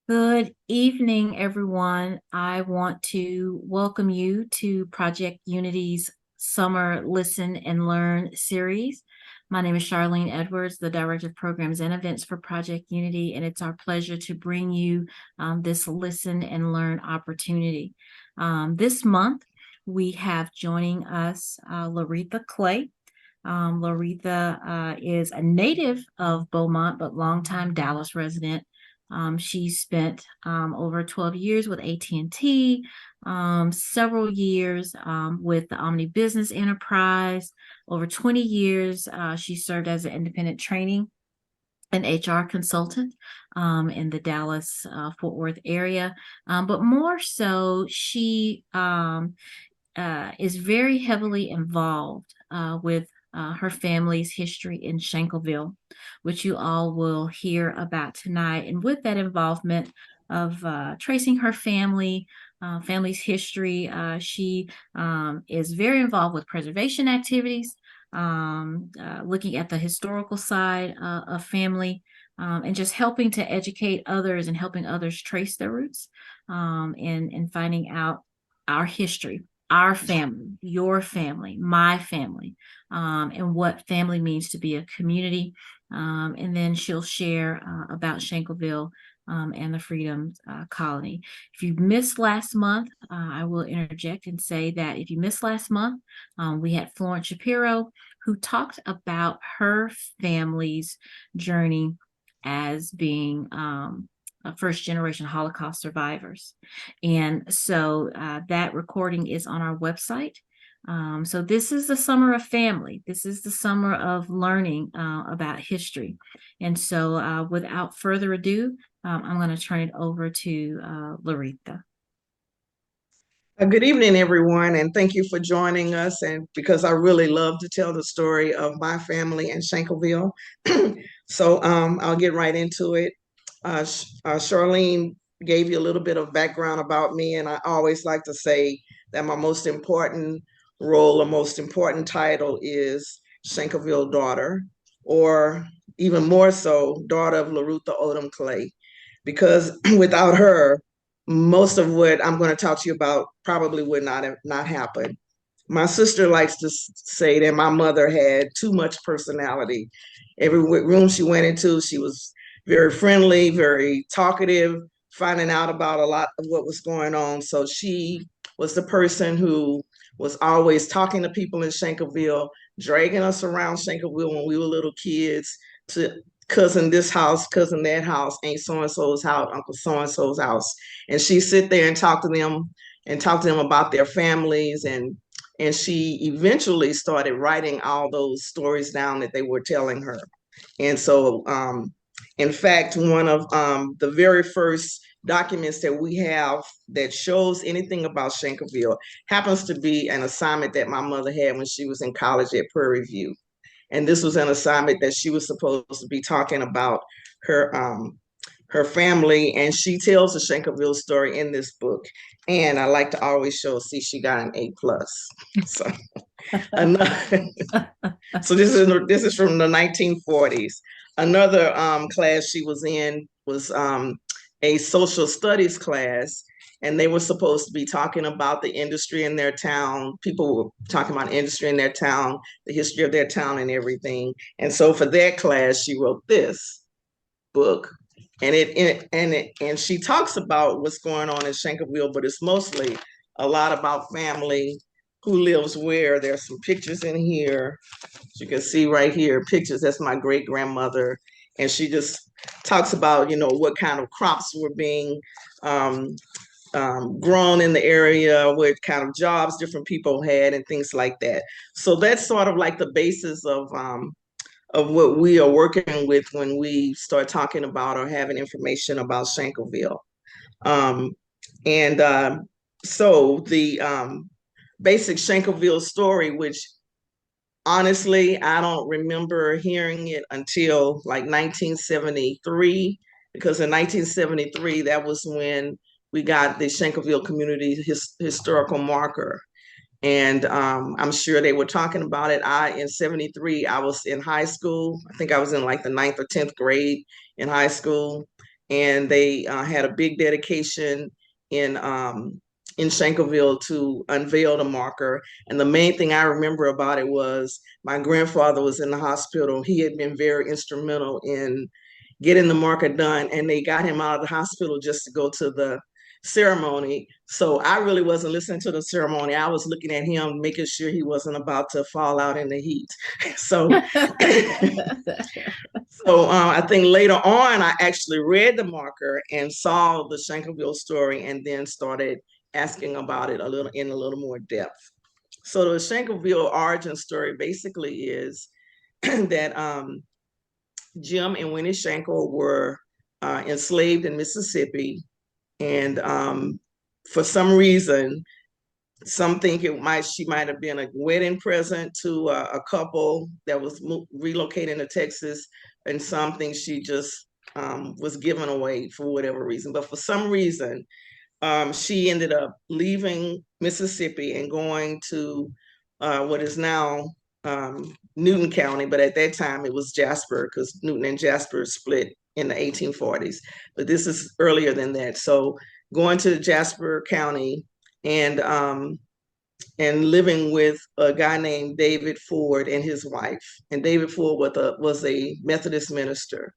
Good evening, everyone. I want to welcome you to Project Unity's Summer Listen and Learn series. My name is Charlene Edwards, the Director of Programs and Events for Project Unity, and it's our pleasure to bring you this listen and learn opportunity. This month, we have joining us Lareatha Clay. Lareatha is a native of Beaumont, but longtime Dallas resident. She spent over 12 years with AT&T, several years with the Omni Business Enterprise, over 20 years. She served as an independent training and HR consultant in the Dallas Fort Worth area. But more so, she is very heavily involved with her family's history in Shankleville, which you all will hear about tonight. And with that involvement of tracing her family's history, she is very involved with preservation activities, looking at the historical side of family. And just helping to educate others and helping others trace their roots and finding out our history, our family, your family, my family, and what family means to be a community. And then she'll share about Shankleville and the Freedom Colony. If you missed last month, I will interject and say that if you missed last month, we had Florence Shapiro, who talked about her family's journey as being first generation Holocaust survivors. And so that recording is on our website. So this is the summer of family. This is the summer of learning about history. And so without further ado, I'm going to turn it over to Lareatha. Good evening, everyone, and thank you for joining us. And because I really love to tell the story of my family in Shankleville, I'll get right into it. Charlene gave you a little bit of background about me, and I always like to say that my most important role or most important title is Shankleville daughter, or even more so, daughter of Lareatha Clay, because without her, most of what I'm going to talk to you about probably would not happen. My sister likes to say that my mother had too much personality. Every room she went into, she was very friendly, very talkative, finding out about a lot of what was going on. So she was the person who was always talking to people in Shankleville, dragging us around Shankleville when we were little kids to cousin this house, cousin that house, Aunt so-and-so's house, Uncle so-and-so's house. And she sit there and talk to them about their families, and she eventually started writing all those stories down that they were telling her. And so in fact, one of the very first documents that we have that shows anything about Shankleville happens to be an assignment that my mother had when she was in college at Prairie View. And this was an assignment that she was supposed to be talking about her her family, and she tells the Shankleville story in this book. And I like to always show, see, she got an A+. So another, so this is from the 1940s. Another class she was in was a social studies class, and they were supposed to be talking about the industry in their town. People were talking about industry in their town, the history of their town, and everything. And so for that class, she wrote this book, and she talks about what's going on in Shankleville, but it's mostly a lot about family, who lives where. There's some pictures in here. You can see right here, pictures. That's my great grandmother. And she just talks about, what kind of crops were being um, grown in the area, what kind of jobs different people had, and things like that. So that's sort of like the basis of what we are working with when we start talking about or having information about Shankleville. Um, and so the basic Shankleville story, which honestly, I don't remember hearing it until like 1973, because in 1973, that was when we got the Shankleville Community historical marker. And I'm sure they were talking about it. In 73, I was in high school. I think I was in like the ninth or 10th grade in high school. and they had a big dedication in Shankleville to unveil the marker. And the main thing I remember about it was my grandfather was in the hospital. He had been very instrumental in getting the marker done, and they got him out of the hospital just to go to the ceremony. So I really wasn't listening to the ceremony. I was looking at him, making sure he wasn't about to fall out in the heat. So, I think later on, I actually read the marker and saw the Shankleville story, and then started asking about it in a little more depth. So the Shankleville origin story basically is that Jim and Winnie Shankle were enslaved in Mississippi, and for some reason, some think she might have been a wedding present to a couple that was relocating to Texas, and some think she just was given away for whatever reason. But for some reason, she ended up leaving Mississippi and going to what is now Newton County, but at that time it was Jasper, because Newton and Jasper split in the 1840s. But this is earlier than that. So going to Jasper County and living with a guy named David Ford and his wife. And David Ford was a Methodist minister.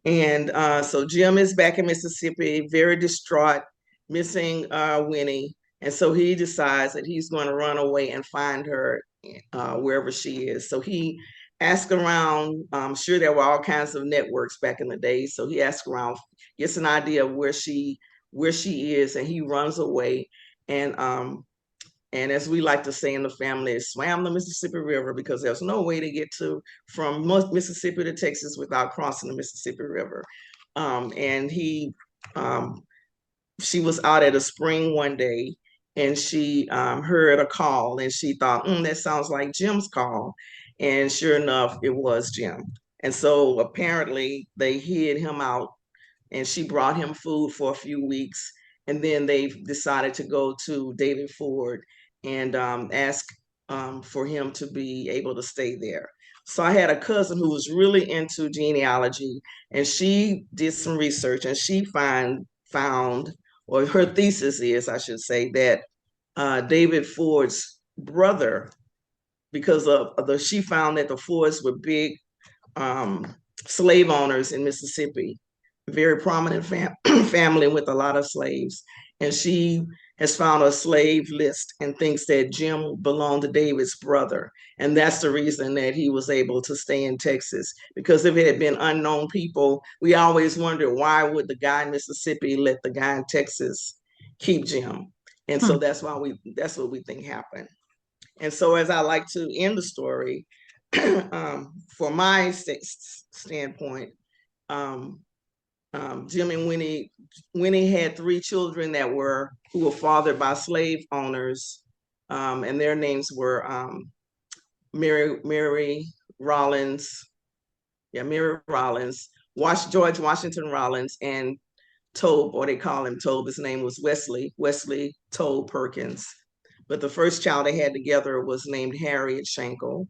And so Jim is back in Mississippi, very distraught, missing Winnie. And so he decides that he's going to run away and find her wherever she is. So he asked around. I'm sure there were all kinds of networks back in the day. So he asked around, gets an idea of where she is, and he runs away. And as we like to say in the family, swam the Mississippi River, because there's no way to get from Mississippi to Texas without crossing the Mississippi River. And she was out at a spring one day, and she heard a call, and she thought, that sounds like Jim's call. And sure enough, it was Jim. And so apparently they hid him out, and she brought him food for a few weeks. And then they decided to go to David Ford and ask for him to be able to stay there. So I had a cousin who was really into genealogy, and she did some research, and she found, or her thesis is, I should say, that David Ford's brother, because she found that the Fords were big slave owners in Mississippi, very prominent family with a lot of slaves. And she has found a slave list and thinks that Jim belonged to David's brother. And that's the reason that he was able to stay in Texas. Because if it had been unknown people, we always wondered, why would the guy in Mississippi let the guy in Texas keep Jim? And so that's what we think happened. And so as I like to end the story, for my standpoint, Jim and Winnie had 3 children who were fathered by slave owners, and their names were Mary Rollins, George Washington Rollins, and Tobe, or they call him Tobe. His name was Wesley Tobe Perkins. But the first child they had together was named Harriet Shankle,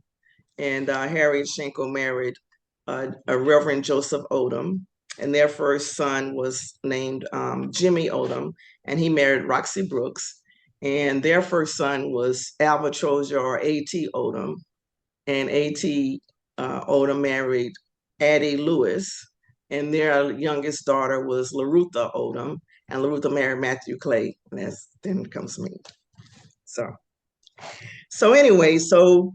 and Harriet Shankle married a Reverend Joseph Odom, and their first son was named Jimmy Odom, and he married Roxy Brooks, and their first son was Alva Troja, or A.T. Odom, and A.T. Odom married Addie Lewis, and their youngest daughter was Lareatha Odom, and Lareatha married Matthew Clay, and then comes me. So anyway, so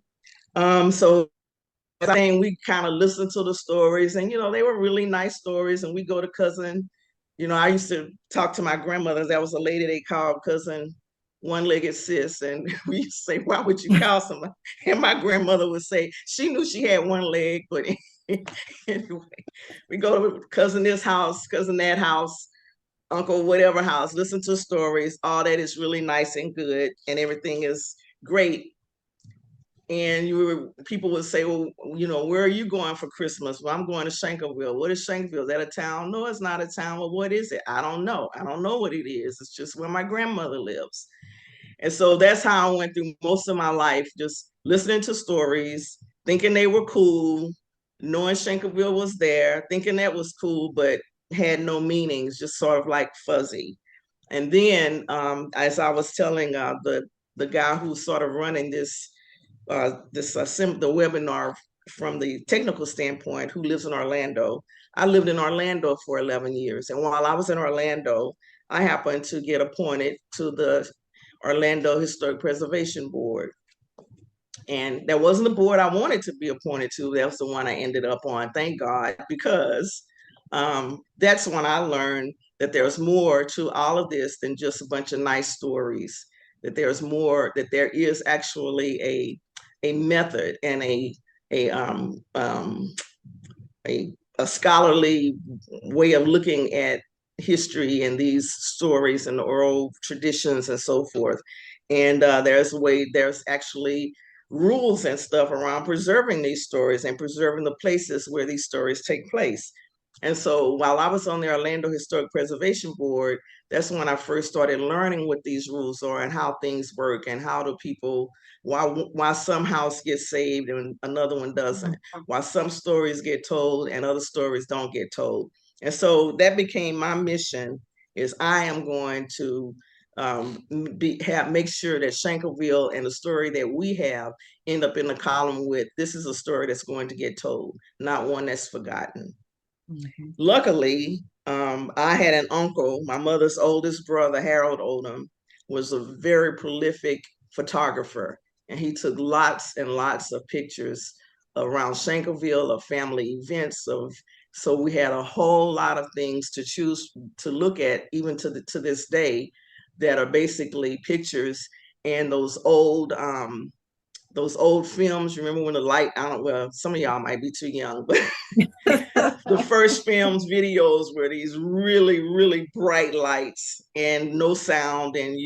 saying, we kind of listened to the stories, and they were really nice stories. And we go to cousin, I used to talk to my grandmother. There was a lady they called cousin one-legged sis, and we used to say, why would you call someone? And my grandmother would say she knew she had one leg, but anyway, we go to cousin this house, cousin that house, uncle whatever house, listen to stories. All that is really nice and good, and everything is great. And people would say, well, where are you going for Christmas? Well, I'm going to Shankleville. What is Shankleville? Is that a town? No, it's not a town. Well, what is it? I don't know. I don't know what it is. It's just where my grandmother lives. And so that's how I went through most of my life, just listening to stories, thinking they were cool, knowing Shankleville was there, thinking that was cool, but had no meanings, just sort of like fuzzy. And then, as I was telling the guy who's sort of running the webinar from the technical standpoint, who lives in Orlando. I lived in Orlando for 11 years. And while I was in Orlando, I happened to get appointed to the Orlando Historic Preservation Board. And that wasn't the board I wanted to be appointed to. That was the one I ended up on, thank God, because that's when I learned that there's more to all of this than just a bunch of nice stories, that there's more, that there is actually a method and a um, um, a scholarly way of looking at history and these stories and oral traditions and so forth. And there's actually rules and stuff around preserving these stories and preserving the places where these stories take place. And so while I was on the Orlando Historic Preservation Board, that's when I first started learning what these rules are and how things work and how do people, why some house gets saved and another one doesn't, why some stories get told and other stories don't get told. And so that became my mission, is I am going to make sure that Shankleville and the story that we have end up in the column with, this is a story that's going to get told, not one that's forgotten. Mm-hmm. Luckily, I had an uncle, my mother's oldest brother, Harold Odom, was a very prolific photographer, and he took lots and lots of pictures around Shankleville of family events. So we had a whole lot of things to choose to look at, even to this day, that are basically pictures and those old films. Remember when the light, I don't, well, some of y'all might be too young, but the first films, videos were these really, really bright lights and no sound, and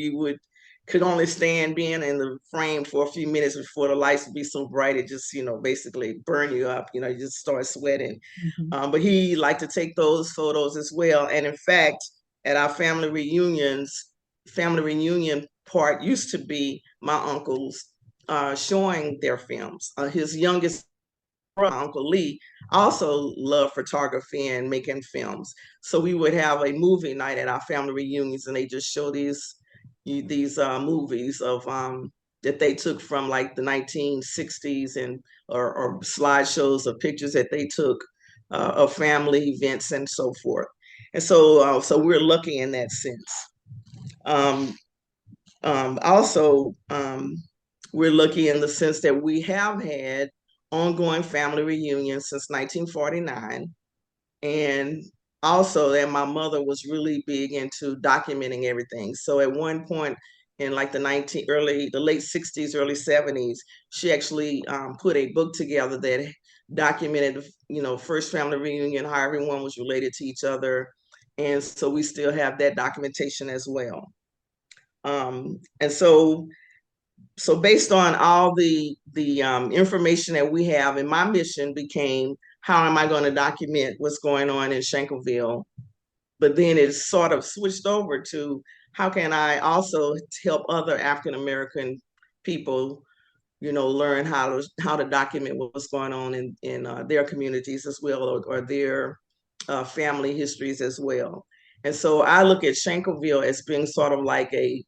could only stand being in the frame for a few minutes before the lights would be so bright it just, basically burn you up. You just start sweating. Mm-hmm. But he liked to take those photos as well. And in fact, at our family reunion part used to be my uncles showing their films. His youngest brother, Uncle Lee, also loved photography and making films. So we would have a movie night at our family reunions, and they just show these movies of that they took from like the 1960s and or slideshows of pictures that they took of family events and so forth. And so we're lucky in that sense. Also, we're lucky in the sense that we have had ongoing family reunions since 1949. And also that my mother was really big into documenting everything. So at one point in like the late 60s, early 70s, she actually put a book together that documented, first family reunion, how everyone was related to each other. And so we still have that documentation as well. And so based on all the information that we have, and my mission became, how am I going to document what's going on in Shankleville? But then it sort of switched over to, how can I also help other African American people, learn how to document what's going on in their communities as well, or their family histories as well. And so I look at Shankleville as being sort of like a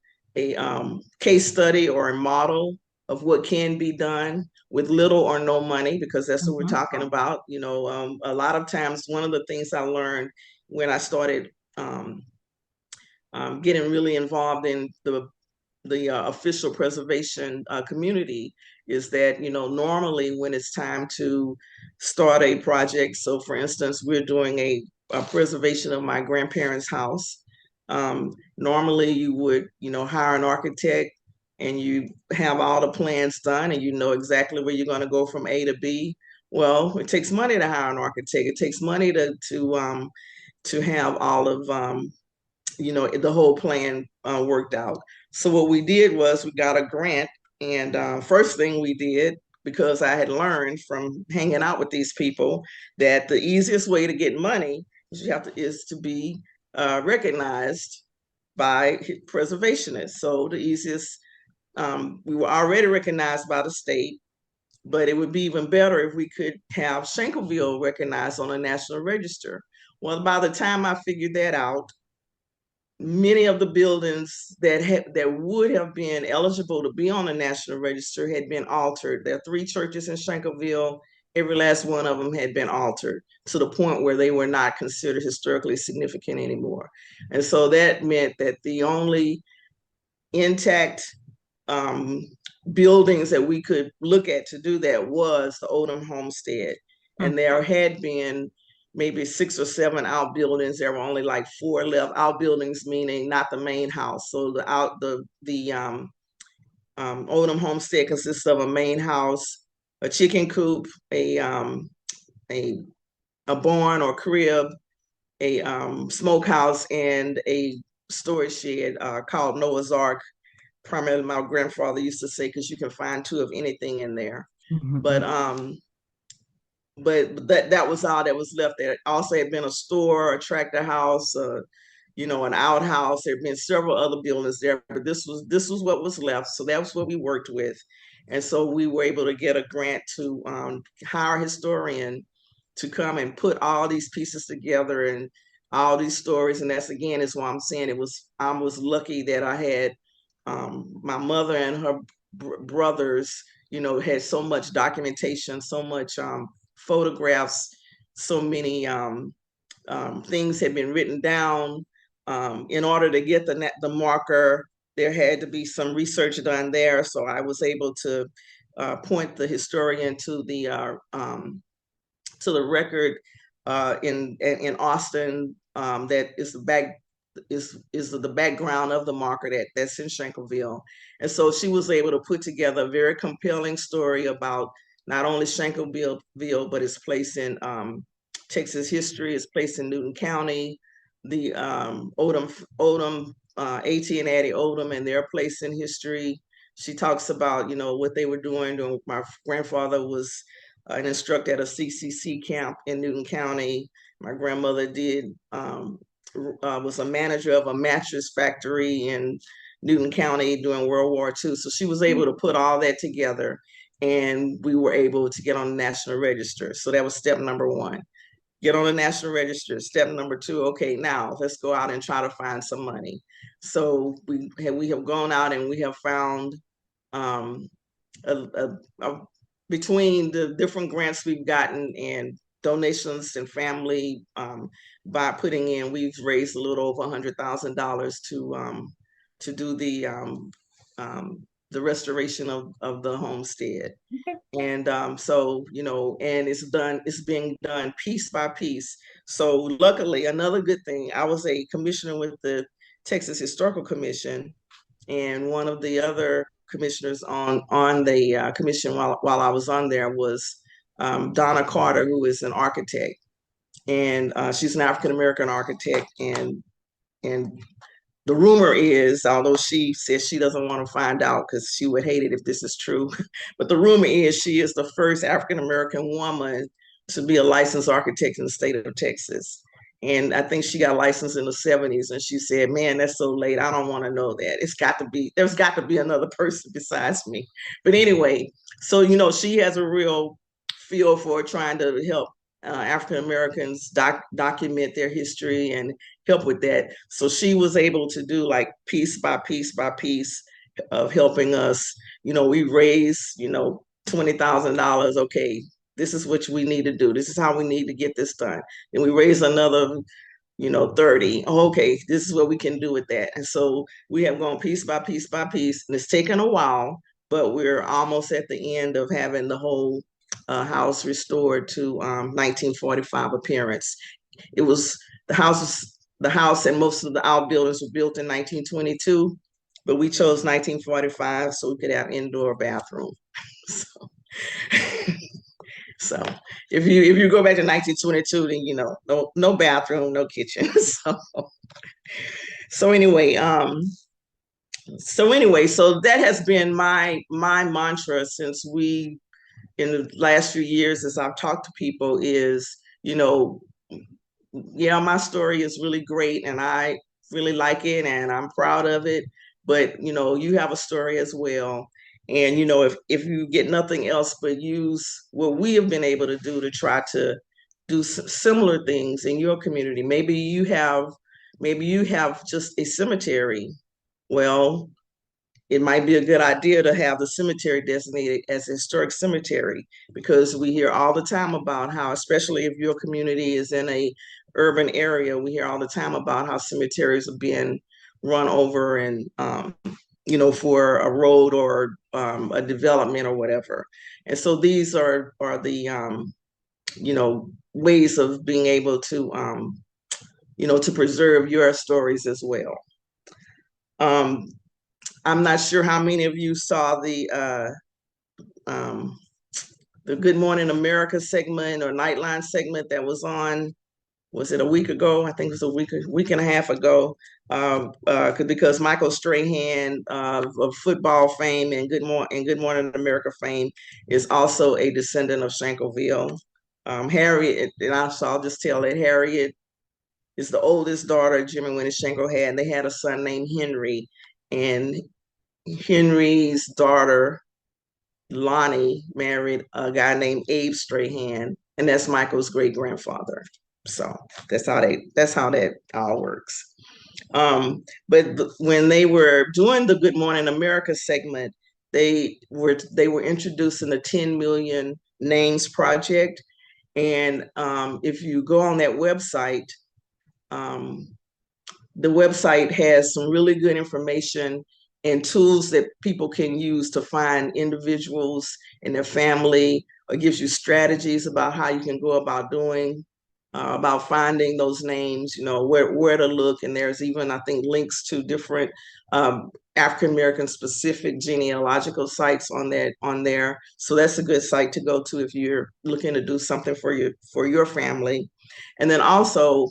case study or a model of what can be done with little or no money, because that's what we're talking about. A lot of times, one of the things I learned when I started getting really involved in the official preservation community is that, normally when it's time to start a project, so for instance, we're doing a preservation of my grandparents' house. Normally you would, hire an architect and you have all the plans done and you know exactly where you're going to go from A to B. Well, it takes money to hire an architect. It takes money to have all of the whole plan worked out. So what we did was we got a grant, and first thing we did, because I had learned from hanging out with these people that the easiest way to get money is to be recognized by preservationists. So the easiest, we were already recognized by the state, but it would be even better if we could have Shankleville recognized on a national register. Well, by the time I figured that out, many of the buildings that would have been eligible to be on the National Register had been altered. There are 3 churches in Shankleville. Every last one of them had been altered to the point where they were not considered historically significant anymore. And so that meant that the only intact um, buildings that we could look at to do that was the Odom Homestead. Hmm. And there had been maybe 6 or 7 outbuildings. There were only like 4 left. Outbuildings meaning not the main house. So the Odom Homestead consists of a main house, a chicken coop, a a barn or crib, a smokehouse, and a storage shed called Noah's Ark. Primarily, my grandfather used to say, because you can find 2 of anything in there. But Mhm. that was all that was left. There also had been a store, a tractor house, an outhouse. There had been several other buildings there, but this was what was left. So that was what we worked with, and so we were able to get a grant to hire a historian to come and put all these pieces together and all these stories. And that's again is why I'm saying I was lucky that I had my mother and her brothers, had so much documentation, so much photographs, so many things had been written down. In order to get the marker, there had to be some research done there. So I was able to point the historian to the record in Austin that is the background of the marker that's in Shankleville. And so she was able to put together a very compelling story about not only Shankleville, but its place in Texas history, its place in Newton County, the Odom, A.T. and Addie Odom and their place in history. She talks about, what they were doing when my grandfather was an instructor at a CCC camp in Newton County. My grandmother was a manager of a mattress factory in Newton County during World War II. So she was able to put all that together, and we were able to get on the National Register. So that was step number 1. Get on the National Register. Step number 2, okay, now let's go out and try to find some money. So we have gone out and we have found um, between the different grants we've gotten and donations and family by putting in, we've raised a little over $100,000 to do the restoration of the homestead. Okay. And so, and it's being done piece by piece. So luckily, another good thing, I was a commissioner with the Texas Historical Commission, and one of the other commissioners on the commission while I was on there was Donna Carter, who is an architect, and she's an African American architect, and the rumor is, although she says she doesn't want to find out because she would hate it if this is true, but the rumor is she is the first African American woman to be a licensed architect in the state of Texas. And I think she got licensed in the 70s. And she said, man, that's so late. I don't want to know that. There's got to be another person besides me. But anyway, so, she has a real feel for trying to help African Americans document their history and help with that. So she was able to do like piece by piece by piece of helping us. We raised, $20,000. Okay, this is what we need to do. This is how we need to get this done. And we raised another, 30. Oh, okay, this is what we can do with that. And so we have gone piece by piece by piece, and it's taken a while, but we're almost at the end of having the whole house restored to 1945 appearance. It was the house and most of the outbuildings were built in 1922, but we chose 1945 so we could have indoor bathroom. So, so if you go back to 1922, then no bathroom, no kitchen. So anyway, so that has been my mantra since we in the last few years as I've talked to people is, yeah, my story is really great and I really like it and I'm proud of it. But you have a story as well. And if you get nothing else but use what we have been able to do to try to do similar things in your community. Maybe you have just a cemetery. Well, it might be a good idea to have the cemetery designated as a historic cemetery, because we hear all the time about how, especially if your community is in a urban area, we hear all the time about how cemeteries are being run over and for a road or a development or whatever. And so these are the ways of being able to to preserve your stories as well. Um, I'm not sure how many of you saw um, the Good Morning America segment or Nightline segment that was on. Was it a week ago? I think it was week and a half ago. Because Michael Strahan of football fame and Good Morning America fame is also a descendant of Shankleville. Harriet, and I'll just tell it. Harriet is the oldest daughter Jim and Winnie Shankle had. They had a son named Henry, and Henry's daughter Lonnie married a guy named Abe Strahan, and that's Michael's great grandfather. So that's how that all works. But when they were doing the Good Morning America segment, they were introducing the 10 Million Names Project, and if you go on that website, um, the website has some really good information and tools that people can use to find individuals and their family, or gives you strategies about how you can go about about finding those names, where to look. And there's even, I think, links to different African American specific genealogical sites on there. So that's a good site to go to if you're looking to do something for your family. And then also,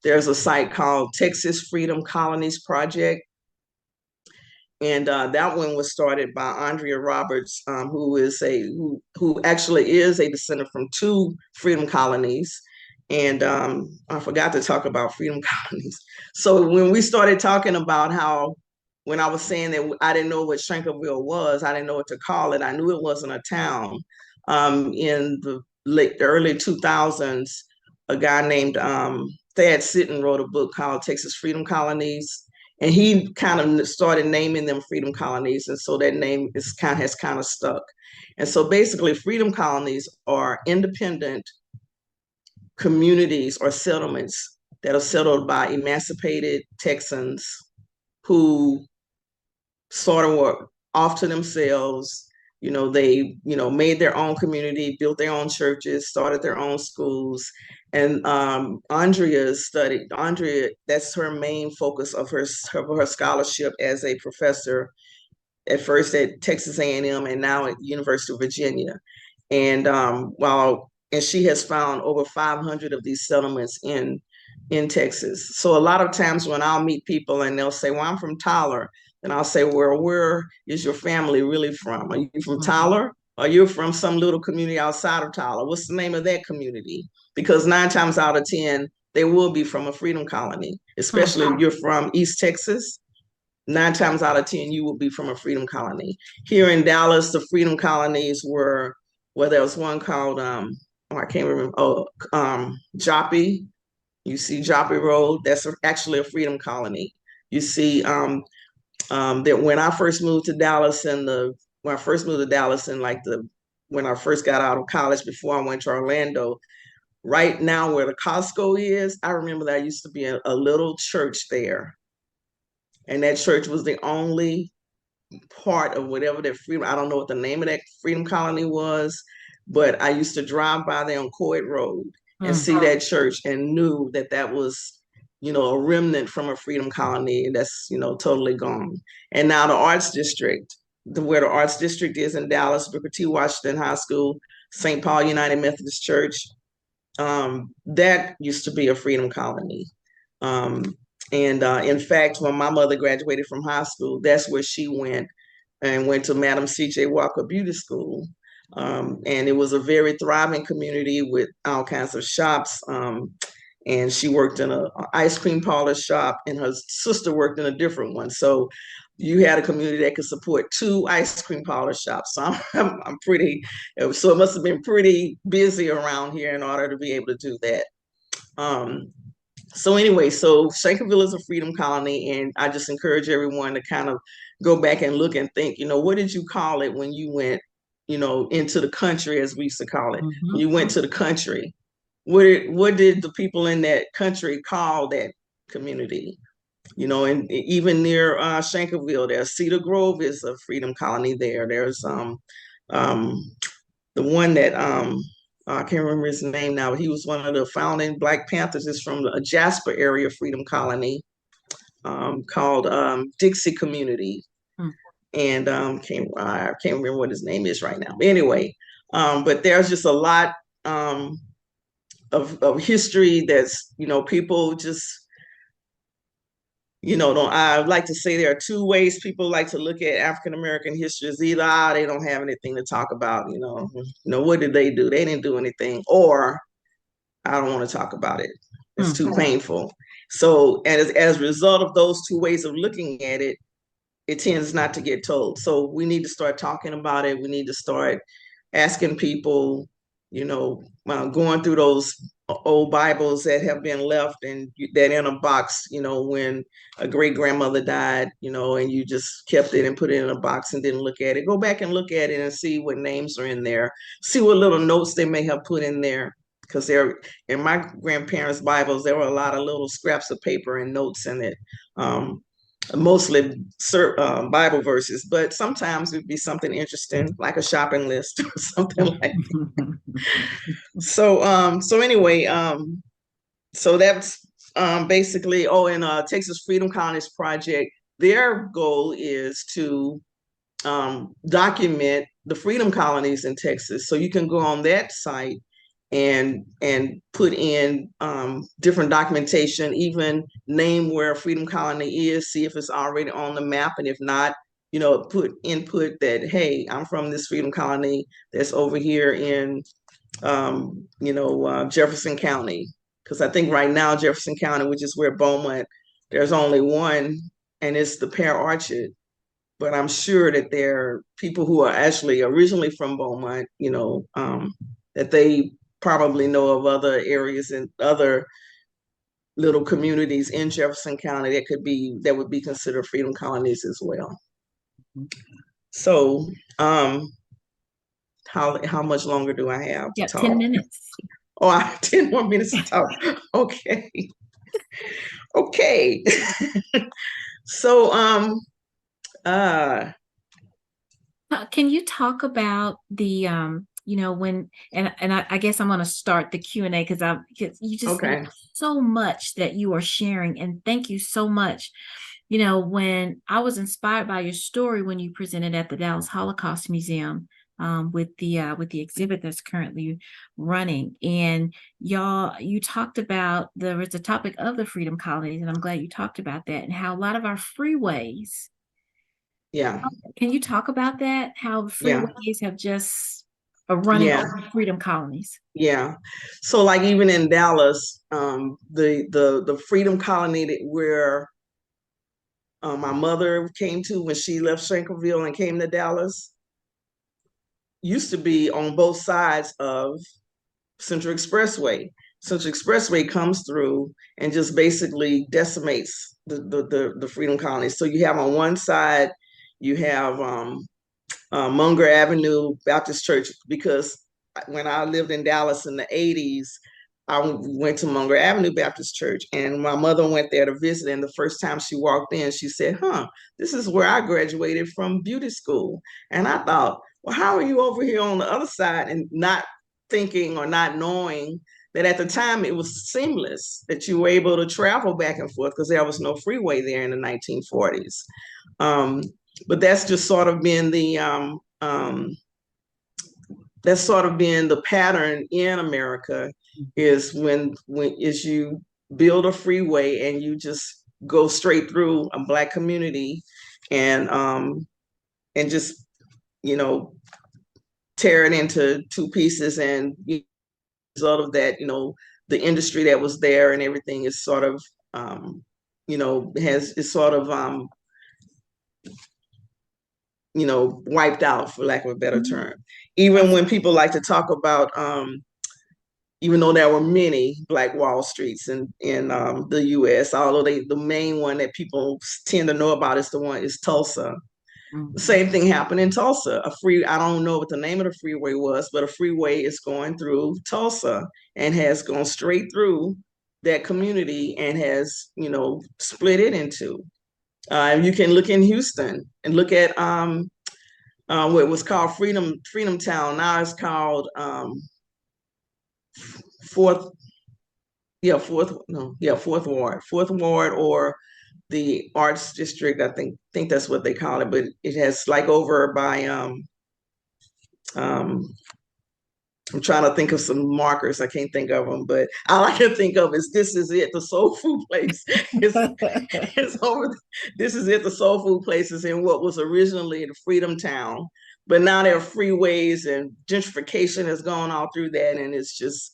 there's a site called Texas Freedom Colonies Project. And that one was started by Andrea Roberts, who actually is a descendant from two freedom colonies. And I forgot to talk about freedom colonies. So when we started talking about when I was saying that I didn't know what Shankleville was, I didn't know what to call it. I knew it wasn't a town. In the early 2000s, a guy named Thad Sitton wrote a book called Texas Freedom Colonies, and he kind of started naming them freedom colonies, and so that name has kind of stuck. And so basically, freedom colonies are independent communities or settlements that are settled by emancipated Texans who sort of were off to themselves. They made their own community, built their own churches, started their own schools. And Andrea, that's her main focus of her scholarship as a professor, at first at Texas A&M and now at University of Virginia. And and she has found over 500 of these settlements in Texas. So a lot of times when I'll meet people and they'll say, well, I'm from Tyler, and I'll say, well, where is your family really from? Are you from Tyler? Or you're from some little community outside of Tyler? What's the name of that community? Because 9 times out of 10, they will be from a freedom colony, especially if you're from East Texas. 9 times out of 10, you will be from a freedom colony. Here in Dallas, the freedom colonies were, well, there was one called, I can't remember, Joppy. You see Joppy Road, that's actually a freedom colony. You see that when I first moved to Dallas when I first got out of college before I went to Orlando, right now where the Costco is, I remember there used to be a little church there. And that church was the only part of whatever that freedom, I don't know what the name of that freedom colony was, but I used to drive by there on Coed Road and see that church and knew that was, a remnant from a freedom colony that's, totally gone. And now the Arts District, where the Arts District is in Dallas, Booker T. Washington High School, St. Paul United Methodist Church, that used to be a freedom colony. And in fact, when my mother graduated from high school, that's where she went to Madam C.J. Walker Beauty School. And it was a very thriving community with all kinds of shops. And she worked in an ice cream parlor shop, and her sister worked in a different one. So you had a community that could support 2 ice cream parlor shops. So I'm pretty, so it must have been pretty busy around here in order to be able to do that. Um, so anyway, so Shankleville is a freedom colony, and I just encourage everyone to kind of go back and look and think, what did you call it when you went, into the country, as we used to call it? When you went to the country, what did the people in that country call that community? And even near Shankleville, there's Cedar Grove is a freedom colony there. There's um, the one that I can't remember his name now, but he was one of the founding Black Panthers. Is from a Jasper area freedom colony called Dixie Community, Mm. and I can't remember what his name is right now. But anyway, but there's just a lot of history that's people just don't. I like to say there are 2 ways people like to look at African American history. Is either they don't have anything to talk about, what did they do? They didn't do anything, or I don't want to talk about it. It's too painful. So, as a result of those 2 ways of looking at it, it tends not to get told. So we need to start talking about it. We need to start asking people, going through those old Bibles that have been left and that in a box, when a great grandmother died, and you just kept it and put it in a box and didn't look at it. Go back and look at it and see what names are in there, see what little notes they may have put in there. Because there, in my grandparents' Bibles, there were a lot of little scraps of paper and notes in it. Mostly Bible verses, but sometimes it'd be something interesting, like a shopping list or something like that. So anyway, so that's basically, in Texas Freedom Colonies Project, their goal is to document the freedom colonies in Texas. So you can go on that site and put in different documentation, even name where a freedom colony is, see if it's already on the map, and if not, put input that, hey, I'm from this freedom colony that's over here in Jefferson County, because I think right now Jefferson County, which is where Beaumont, there's only one, and it's the Pear Orchard. But I'm sure that there are people who are actually originally from Beaumont, that they probably know of other areas and other little communities in Jefferson County that would be considered freedom colonies as well. So, how much longer do I have to Yeah, talk? 10 minutes. Oh, I have 10 more minutes to talk. Okay. Okay. So, uh, Can you talk about the when and I guess I'm going to start the Q&A because you just okay. so much that you are sharing, and thank you so much. When I was inspired by your story when you presented at the Dallas Holocaust Museum, with the exhibit that's currently running, and you talked about there was a topic of the freedom colonies, and I'm glad you talked about that and how a lot of our freeways. Yeah. Can you talk about that? How the Yeah. freeways have just are running Yeah. over freedom colonies. Yeah. So like even in Dallas, the Freedom Colony where my mother came to when she left Shankleville and came to Dallas used to be on both sides of Central Expressway. Central Expressway comes through and just basically decimates the Freedom Colony. So you have on one side, you have Munger Avenue Baptist Church, because when I lived in Dallas in the 80s, I went to Munger Avenue Baptist Church, and my mother went there to visit. And the first time she walked in, she said, this is where I graduated from beauty school. And I thought, well, how are you over here on the other side? And not thinking or not knowing that at the time it was seamless, that you were able to travel back and forth because there was no freeway there in the 1940s. But that's just sort of been the pattern in America, is when is you build a freeway and you just go straight through a Black community and just tear it into 2 pieces, and result of that, the industry that was there and everything is sort of has is sort of wiped out, for lack of a better Mhm. term. Even That's when people like to talk about, even though there were many Black Wall Streets in the U.S., although the main one that people tend to know about is Tulsa. The mhm. same thing happened in Tulsa. I don't know what the name of the freeway was, but a freeway is going through Tulsa and has gone straight through that community and has, split it into. You can look in Houston and look at what was called Freedom Town. Now it's called Fourth, yeah, Fourth, no, yeah, Fourth Ward, or the Arts District. I think that's what they call it, but it has like over by um, I'm trying to think of some markers. I can't think of them, but all I can think of is This Is It, the soul food place. It's over. This Is It, the soul food place is in what was originally the Freedom Town, but now there are freeways and gentrification has gone all through that, and it's just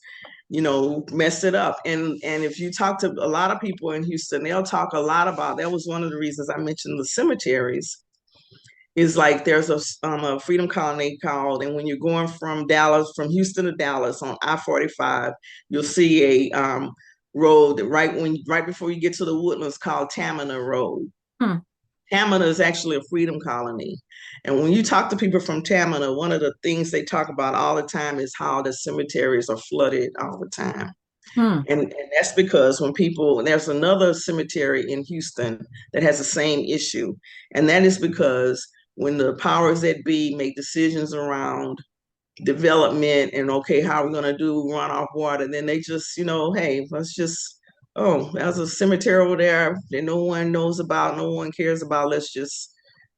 messed it up. And if you talk to a lot of people in Houston, they'll talk a lot about that. Was one of the reasons I mentioned the cemeteries, is like there's a Freedom Colony called, and when you're going from Houston to Dallas on I-45, you'll see a road that right before you get to the Woodlands called Tamina Road. Hmm. Tamina is actually a Freedom Colony. And when you talk to people from Tamina, one of the things they talk about all the time is how the cemeteries are flooded all the time. Hmm. And that's because there's another cemetery in Houston that has the same issue. And that is because when the powers that be make decisions around development and, okay, how are we going to do runoff water, then they just, hey, let's just, oh, there's a cemetery over there that no one knows about, no one cares about. Let's just,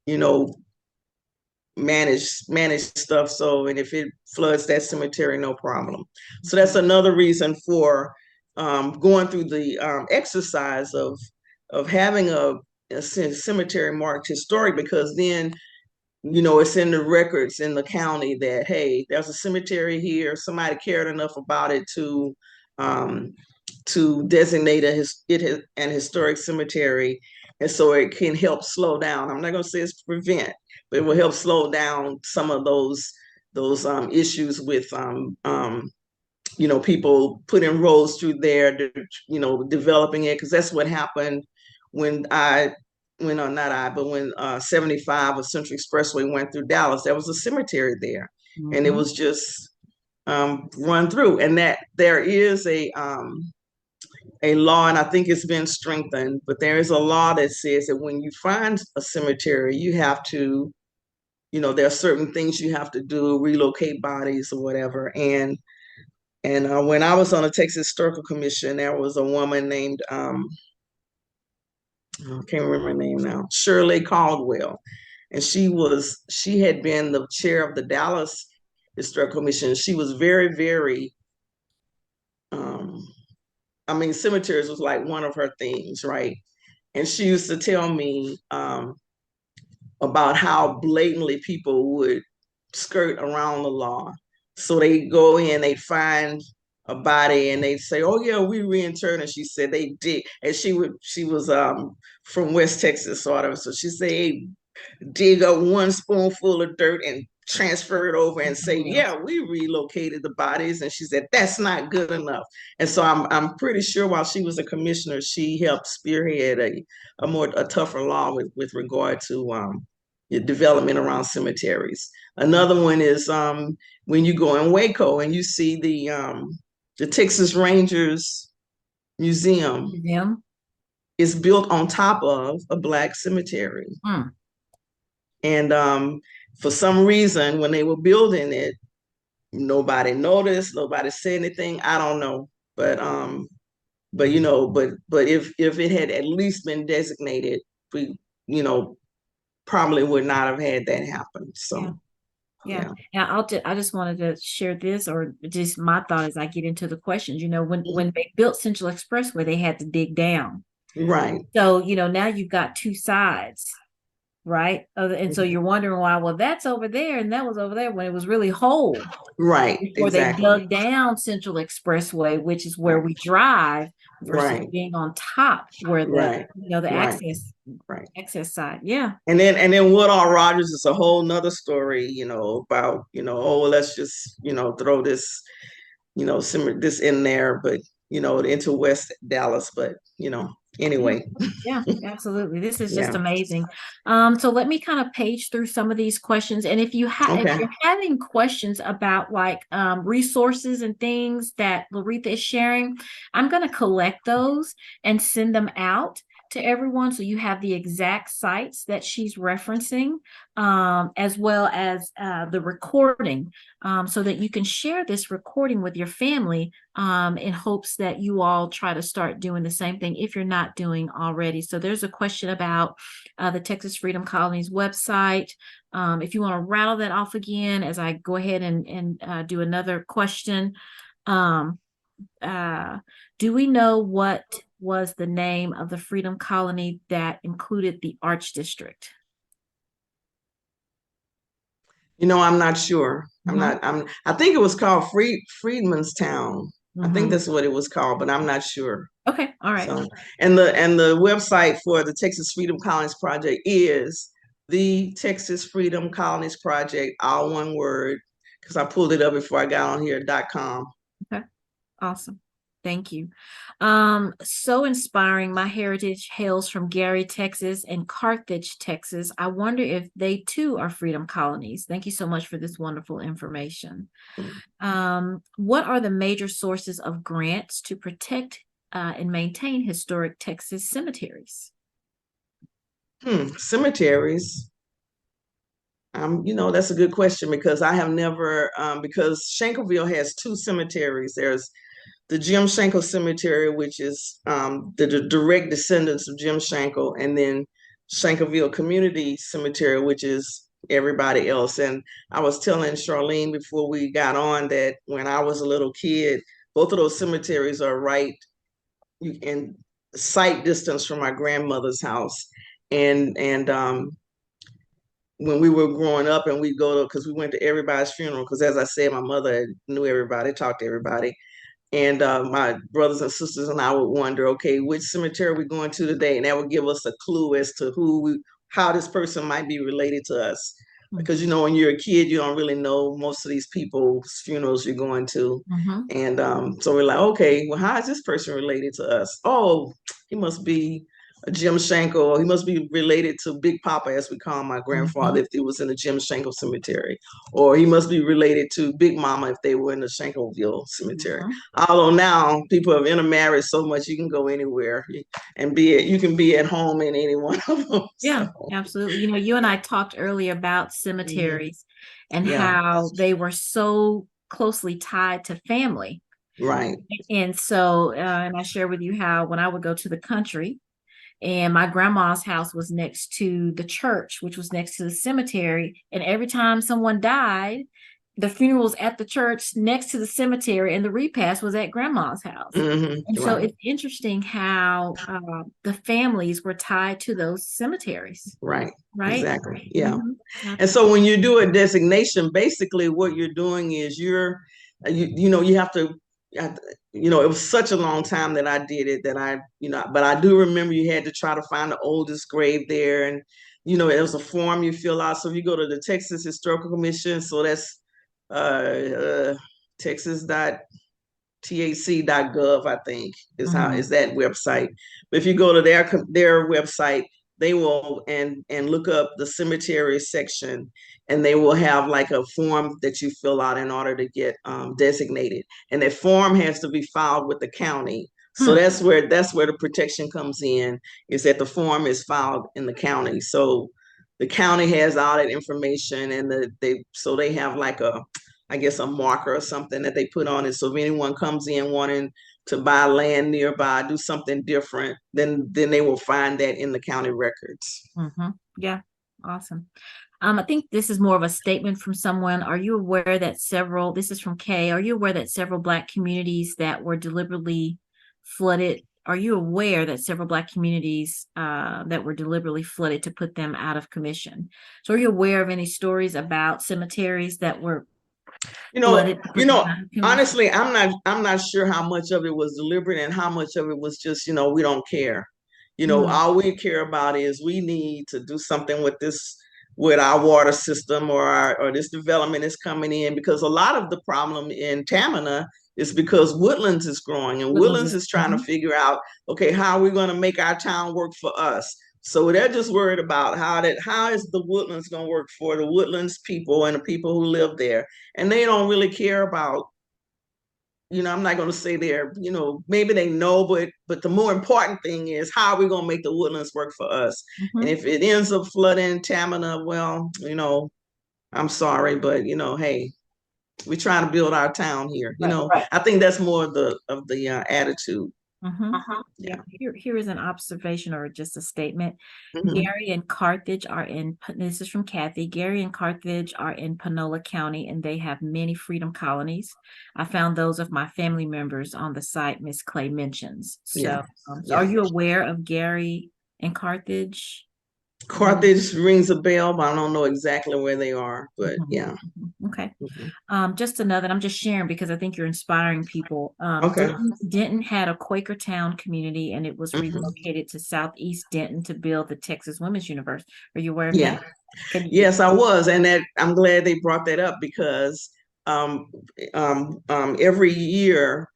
you know, manage stuff. So, and if it floods that cemetery, no problem. So that's another reason for going through the exercise of having a cemetery marked historic, because then it's in the records in the county that, hey, there's a cemetery here. Somebody cared enough about it um, to designate an historic cemetery, and so it can help slow down. I'm not going to say it's prevent, but it will help slow down some of those issues with people putting roads through there, developing it, because that's what happened when not I, but when 75 of Central Expressway went through Dallas. There was a cemetery there, and it Mhm. was just run through. And that there is a law, and I think it's been strengthened, but there is a law that says that when you find a cemetery, you have to, there are certain things you have to do, relocate bodies or whatever. And when I was on the Texas Historical Commission, there was a woman named, I can't remember her name now, Shirley Caldwell. And she had been the chair of the Dallas Historical Commission. She was very, very, um, cemeteries was like one of her things, right? And she used to tell me about how blatantly people would skirt around the law. So they go in, they find a body, and they say, "Oh yeah, we reinterred." And she said they did, and she was from West Texas, sort of. So she said they dig up one spoonful of dirt and transfer it over and say, Yeah. "Yeah, we relocated the bodies." And she said that's not good enough. And so I'm pretty sure while she was a commissioner, she helped spearhead a tougher law with regard to development around cemeteries. Another one is when you go in Waco and you see the Texas Rangers Museum Them. is built on top of a Black cemetery. Hmm. And for some reason, when they were building it, nobody noticed, nobody said anything. I don't know, but if it had at least been designated, we probably would not have had that happen. Yeah. So Yeah. yeah. Now I just wanted to share this, or just my thought as I get into the questions. When they built Central Expressway, they had to dig down. Right. So, now you've got two sides. right? And so you're wondering why, well, that's over there and that was over there when it was really whole Right, before they exactly. dug down Central Expressway, which is where Right, we drive versus right, being on top where right, the right, right. access side. Yeah. And then Woodall Rogers is a whole nother story, about, oh, well, let's just, throw this, simmer this in there, but into West Dallas. But Yeah. anyway, Yeah, absolutely. This is just yeah. amazing. So let me kind of page through some of these questions. And if Okay. you're having questions about like resources and things that Lareatha is sharing, I'm going to collect those and send them out to everyone so you have the exact sites that she's referencing, as well as the recording, so that you can share this recording with your family, in hopes that you all try to start doing the same thing if you're not doing already. So there's a question about the Texas Freedom Colonies website. If you want to rattle that off again as I go ahead and do another question. Um, do we know what was the name of the Freedom Colony that included the Arch District? I'm not sure. Mm-hmm. I think it was called Freedman's Town. I think Mm-hmm. that's what it was called, but I'm not sure. Okay, all right. So, and the website for the Texas Freedom Colonies Project is the Texas Freedom Colonies Project, all one word, because I pulled it up before I got on here.com. Okay. Awesome. Thank you. So inspiring. My heritage hails from Gary, Texas and Carthage, Texas. I wonder if they too are freedom colonies. Thank you so much for this wonderful information. What are the major sources of grants to protect and maintain historic Texas cemeteries? Cemeteries. That's a good question because I have never, because Shankleville has two cemeteries. There's the Jim Shankle Cemetery, which is the direct descendants of Jim Shankle, and then Shankleville Community Cemetery, which is everybody else. And I was telling Charlene before we got on that when I was a little kid, both of those cemeteries are right in sight distance from my grandmother's house. And when we were growing up and we'd go to, because we went to everybody's funeral, because as I said, my mother knew everybody, talked to everybody. And my brothers and sisters and I would wonder, okay, which cemetery are we going to today? And that would give us a clue as to how this person might be related to us. Because when you're a kid, you don't really know most of these people's funerals you're going to. Mm-hmm. And so we're like, okay, well, how is this person related to us? Oh, he must be a Jim Shankle. He must be related to Big Papa, as we call my grandfather, Mm-hmm. if he was in the Jim Shankle Cemetery. Or he must be related to Big Mama if they were in the Shankleville Cemetery. Mm-hmm. Although now people have intermarried so much, you can go anywhere and you can be at home in any one of them. Yeah, So, absolutely. You and I talked earlier about mhm. cemeteries and Yeah, how they were so closely tied to family. right. And so, and I share with you how when I would go to the country and my grandma's house was next to the church, which was next to the cemetery. And every time someone died, the funeral was at the church next to the cemetery, and the repast was at grandma's house. And so Right, it's interesting how the families were tied to those cemeteries, right. right? Exactly. Yeah. Mm-hmm. And so Absolutely. when you do a designation, basically what you're doing is you have to, it was such a long time that I did it that but I do remember you had to try to find the oldest grave there. And, it was a form you fill out. So if you go to the Texas Historical Commission, so that's texas.tac.gov, I think is Mm-hmm. that website. But if you go to their website, they will and look up the cemetery section, and they will have like a form that you fill out in order to get designated. And that form has to be filed with the county. So Hmm. that's where the protection comes in, is that the form is filed in the county. So the county has all that information, and they have like I guess a marker or something that they put on it. So if anyone comes in wanting to buy land nearby, do something different, then they will find that in the county records. Mm-hmm. Yeah. Awesome. I think this is more of a statement from someone. Are you aware that this is from Kay, are you aware that several Black communities that were deliberately flooded are you aware that several Black communities that were deliberately flooded to put them out of commission? So are you aware of any stories about cemeteries that were You know, flooded to put them out of commission? honestly, I'm not sure how much of it was deliberate and how much of it was just, we don't care. Mm, All we care about is we need to do something with this, with our water system, or this development is coming in, because a lot of the problem in Tamina is because Woodlands is growing, and Woodlands Woodlands is, is trying to figure out, okay, how are we going to make our town work for us? So they're just worried about how is the Woodlands going to work for the Woodlands people and the people who live there, and they don't really care about, I'm not going to say they're, maybe they know, but the more important thing is, how are we going to make the Woodlands work for us? And mhm. if it ends up flooding Tamina, well, I'm sorry, but hey, we're trying to build our town here. Right. I think that's more of the attitude. Mhm. Yeah. Here is an observation or just a statement. Hmm. Gary and Carthage are in, this is from Kathy. Gary and Carthage are in Panola County and they have many freedom colonies. I found those of my family members on the site Miss Clay mentions. Yeah. So are Yeah. you aware of Gary and Carthage? Carthage rings a bell, but I don't know exactly where they are. But Mhm, yeah. okay. Hmm. Just another, I'm just sharing because I think you're inspiring people. Okay. Denton had a Quaker town community and it was Hmm. relocated to Southeast Denton to build the Texas Women's University. Are you aware of Yeah. that? Can you? Yes, I was, and that I'm glad they brought that up, because every year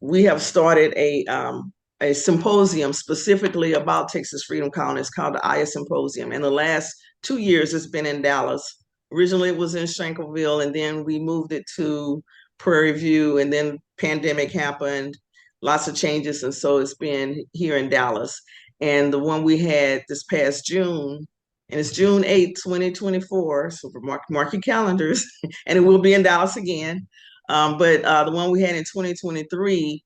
we have started a symposium specifically about Texas Freedom Colonies called the Aya Symposium. And the last 2 years it's been in Dallas. Originally it was in Shankleville, and then we moved it to Prairie View, and then pandemic happened, lots of changes, and so it's been here in Dallas. And the one we had this past June, and it's June 8th, 2024. So mark your calendars, and it will be in Dallas again. But the one we had in 2023,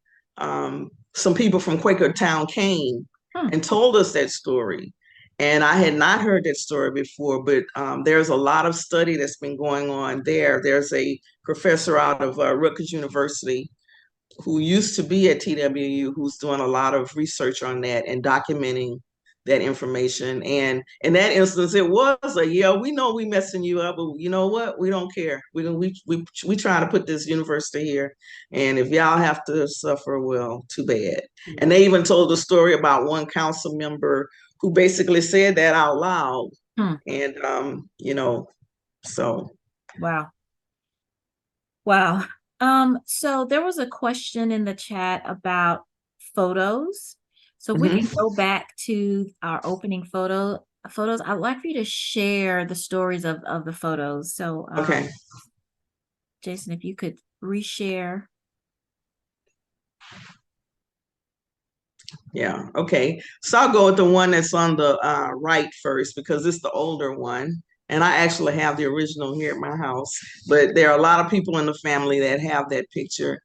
some people from Quakertown came Hmm. and told us that story. And I had not heard that story before, but there's a lot of study that's been going on there. There's a professor out of Rutgers University who used to be at TWU, who's doing a lot of research on that and documenting that information. And in that instance, it was yeah, we know we messing you up, but you know what? We don't care. We try to put this university here, and if y'all have to suffer, well, too bad. And they even told a story about one council member who basically said that out loud, Hmm. and so. Wow. Wow. So there was a question in the chat about photos. So if we can Mhm. go back to our opening photos, I'd like for you to share the stories of the photos. So Okay. Jason, if you could reshare. Yeah. Okay. So I'll go with the one that's on the right first, because it's the older one. And I actually have the original here at my house. But there are a lot of people in the family that have that picture.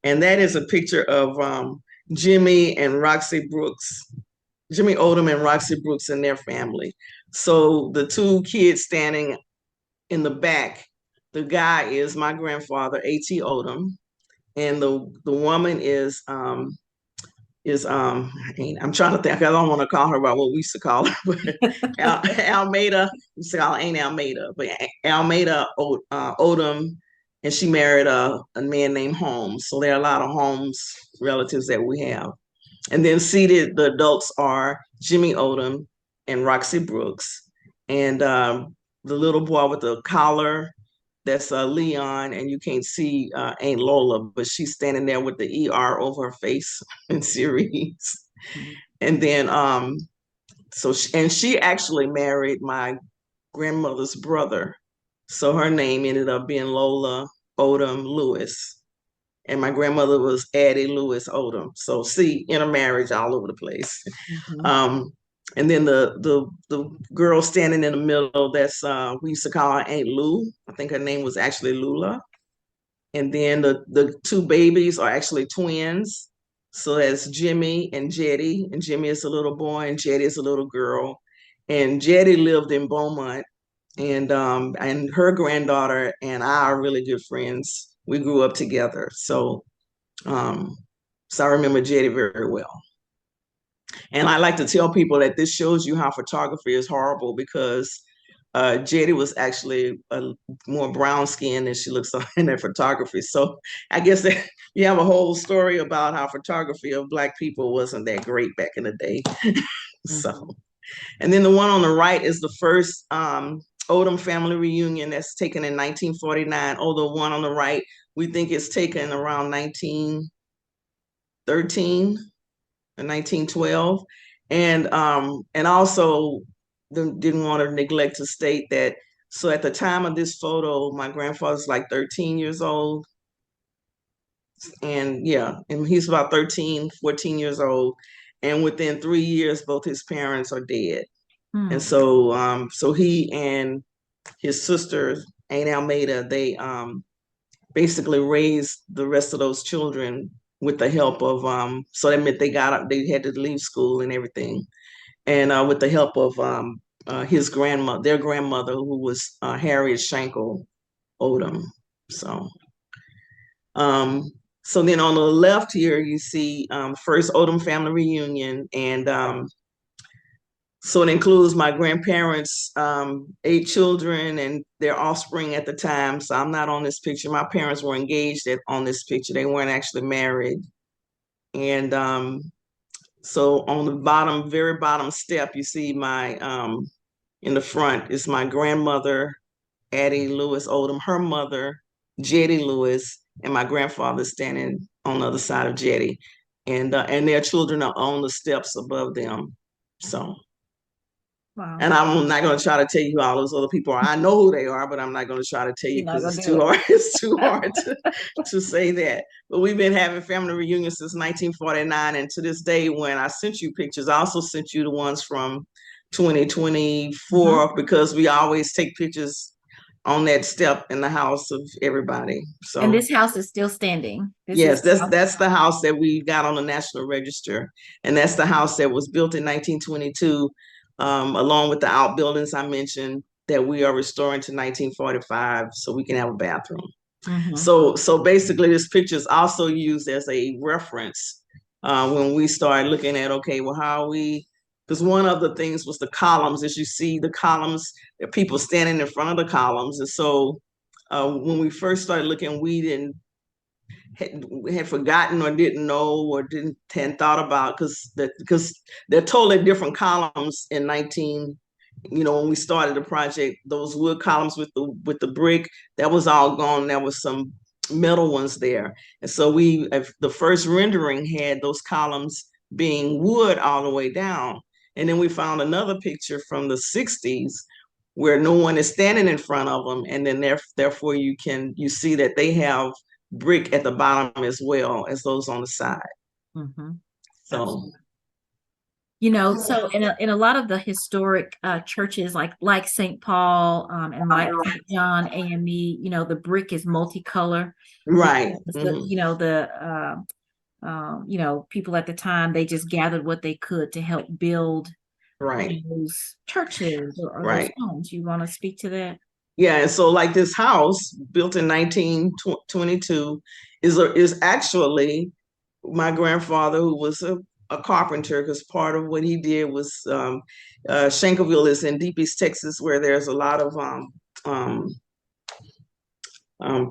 And that is a picture of Jimmy and Roxy Brooks, Jimmy Odom and Roxy Brooks and their family. So the two kids standing in the back, the guy is my grandfather, A.T. Odom. And the woman is I'm trying to think. I don't want to call her about what we used to call her, but Almeida. We used to call her Aunt Almeida, but Almeida Odom, and she married a man named Holmes. So there are a lot of Holmes relatives that we have. And then seated, the adults are Jimmy Odom and Roxy Brooks, and the little boy with the collar, that's Leon, and you can't see Aunt Lola, but she's standing there with the ER over her face in series. And then, and she actually married my grandmother's brother. So her name ended up being Lola Odom Lewis. And my grandmother was Addie Lewis Odom. So see, intermarriage all over the place. Mhm. Um, and then the girl standing in the middle, that's we used to call her Aunt Lou. I think her name was actually Lula. And then the two babies are actually twins. So that's Jimmy and Jetty. And Jimmy is a little boy and Jetty is a little girl. And Jetty lived in Beaumont. And her granddaughter and I are really good friends. We grew up together. So um So I remember Jetty very well. And I like to tell people that this shows you how photography is horrible because Jetty was actually more brown skinned than she looks in that photography. So I guess that you have a whole story about how photography of Black people wasn't that great back in the day. So, Mhm. and then the one on the right is the first Odom family reunion that's taken in 1949. Oh, the one on the right, we think it's taken around 1913 or 1912. And also didn't want to neglect to state that, so at the time of this photo, my grandfather's like 13 years old. And yeah, and he's about 13, 14 years old. And within 3 years, both his parents are dead. And Hmm. so he and his sister, Aunt Almeida, they basically raised the rest of those children with the help of so that meant they had to leave school and everything, and with the help of his grandmother, their grandmother, who was Harriet Shankle Odom. So um, so then on the left here you see first Odom family reunion, and so it includes my grandparents, 8 children, and their offspring at the time. So I'm not on this picture. My parents were engaged on this picture. They weren't actually married. And so on the bottom, very bottom step, you see in the front is my grandmother, Addie Lewis Odom, her mother, Jetty Lewis, and my grandfather standing on the other side of Jetty. And their children are on the steps above them. So. Wow. And I'm not going to try to tell you who all those other people are. I know who they are, but I'm not going to try to tell you You're not because gonna it's do too it. hard. It's too hard to say that. But we've been having family reunions since 1949. And to this day, when I sent you pictures, I also sent you the ones from Mhm. 2024 because we always take pictures on that step in the house of everybody. And So this house is still standing. This is yes, that's the house that we got on the National Register, and that's the house that was built in 1922, along with the outbuildings I mentioned that we are restoring to 1945, so we can have a bathroom. Mhm. So basically, this picture is also used as a reference when we start looking at, okay, well, how are we? Because one of the things was the columns. As you see, the columns, there are people standing in front of the columns, and so when we first started looking, we didn't had forgotten or didn't know or didn't hadn't thought about because they're totally different columns in 19, when we started the project. Those wood columns with the brick, that was all gone. There was some metal ones there, and so the first rendering had those columns being wood all the way down. And then we found another picture from the 60s where no one is standing in front of them, and then therefore you see that they have brick at the bottom as well as those on the side. Mhm. So Absolutely. So in a lot of the historic churches like St. Paul and like St. John AME, the brick is multicolor right. because Hmm. people at the time, they just gathered what they could to help build Right. those churches or those Right. homes. You want to speak to that? Yeah, and so like this house built in 1922 is actually my grandfather, who was a carpenter, because part of what he did was Shankleville is in Deep East Texas, where there's a lot of um,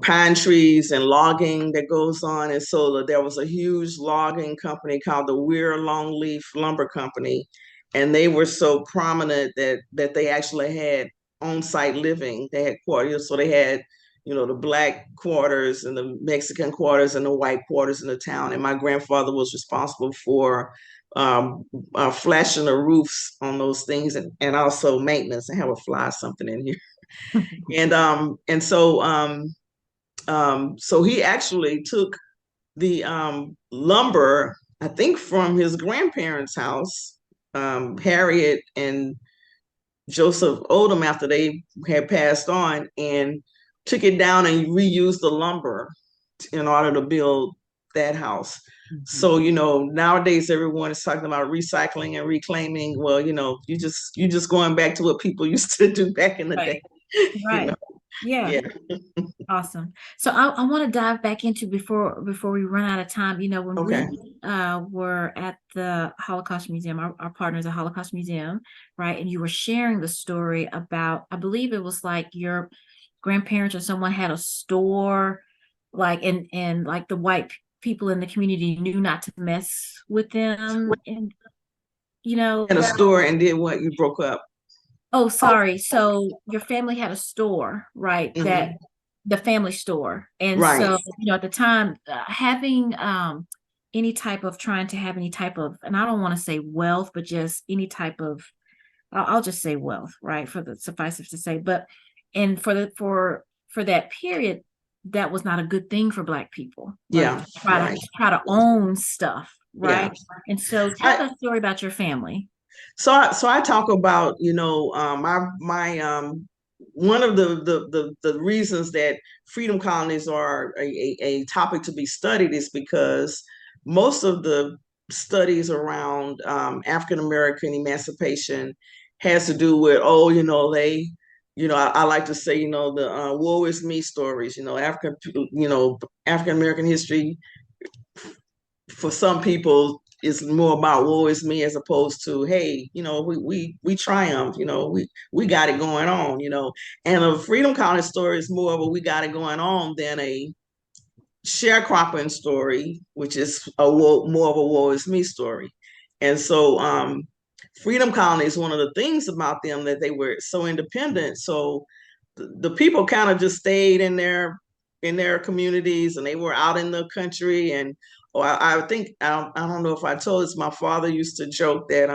pine trees and logging that goes on. And so there was a huge logging company called the Weir Longleaf Lumber Company. And they were so prominent that they actually had on-site living. They had quarters, so they had, the black quarters and the Mexican quarters and the white quarters in the town. And my grandfather was responsible for flashing the roofs on those things, and also maintenance. I have a fly something in here. And so he actually took the lumber, I think, from his grandparents' house, Harriet and Joseph Odom, after they had passed on, and took it down and reused the lumber in order to build that house. Mhm. So, nowadays everyone is talking about recycling and reclaiming. Well, you just going back to what people used to do back in the day, Right, you know. right. Yeah. Yeah. Awesome. So I want to dive back into before we run out of time. When Okay. we were at the Holocaust Museum, our partners at Holocaust Museum, right? And you were sharing the story about, I believe it was like your grandparents or someone had a store, like and like the white people in the community knew not to mess with them, and you know. In a store and did what? You broke up. Oh, sorry. So your family had a store, right? That Hmm. the family store. And Right. so, at the time, having any type of trying to have any type of, and I don't want to say wealth, but just any type of, I'll just say wealth, right? For the suffice it to say, but and for that period, that was not a good thing for Black people, like Yeah. to Right. try to own stuff, Yeah. right? And so, tell I that story about your family. so I talk about, my one of the reasons that freedom colonies are a topic to be studied is because most of the studies around African American emancipation has to do with, oh, they, I like to say, the woe is me stories. African American history for some people it's more about woe is me, as opposed to, hey, we triumph, we got it going on, and a freedom colony story is more of a we got it going on than a sharecropping story, which is more of a woe is me story. And so freedom colonies, one of the things about them that they were so independent, so the people kind of just stayed in their communities, and they were out in the country. And I think I don't know if I told this, my father used to joke that